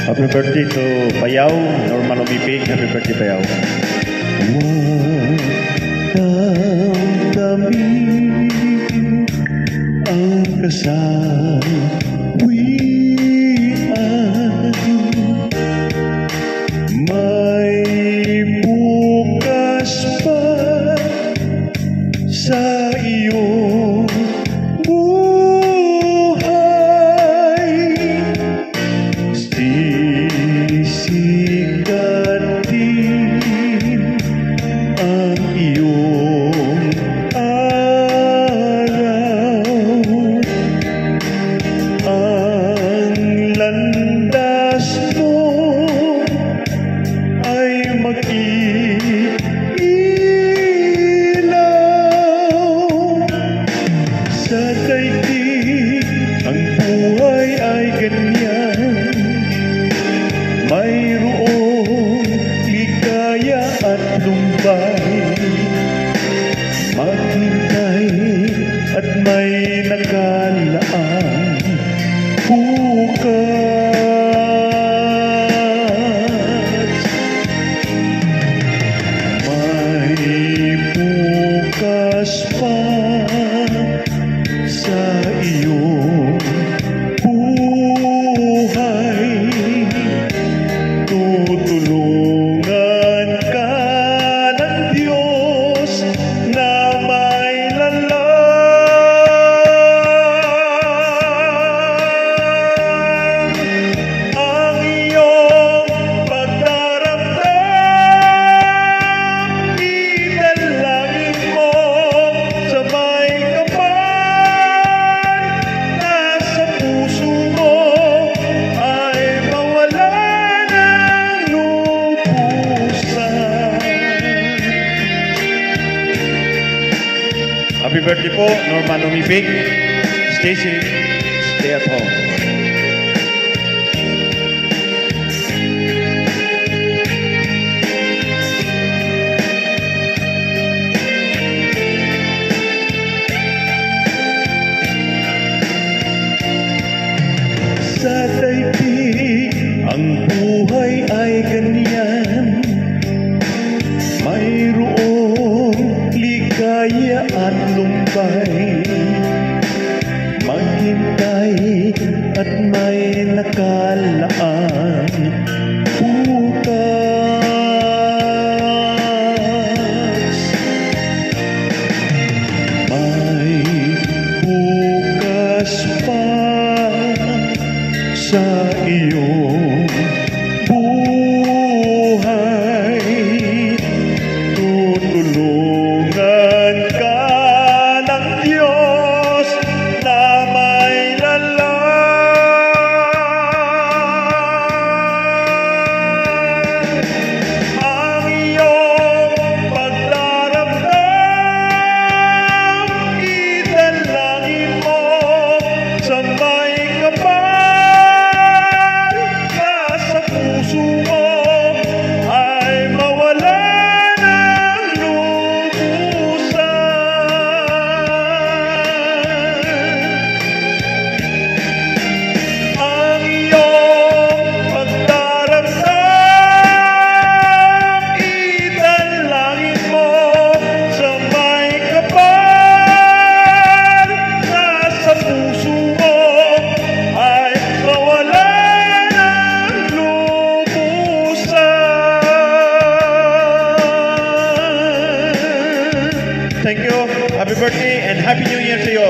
Happy birthday to Payaw, Norman Umipig. Happy birthday, Payaw. Huwag kang damigin ang kasawian. May bukas pa sa iyong buhay. Sisikatin ang iyong araw. Ang landas mo ay mag-iilaw. Sa daigdig ang buhay ay ganyan. Mayroong ligaya at lumbay. Maghintay at may nakalaan bukas. May bukas pa sa iyong buhay. Tutulungan ka ng Diyos na may lalang. Ang iyong pagdaramdam, idalangin mo sa may kapal. Nasa puso mo ay mawala ng lubusan. Happy birthday po, Norman Umipig. Stay safe, stay at home. Sa daigdig ang buhay ay ganyan. Mayroong ligaya at lumbay. Maghintay at may nakalaan bukas. May bukas pa sa iyong buhay. Tutulungan ka ng Diyos na may lalang. Ang iyong pagdaramdam, idalangin mo sa may kapal. Nasa puso mo ay mawala ng lubusan. Ang iyong pagdaramdam, idalangin mo sa may kapal. Nasa puso mo ay mawala ng lubusan. Thank you. Happy birthday and Happy New Year to you.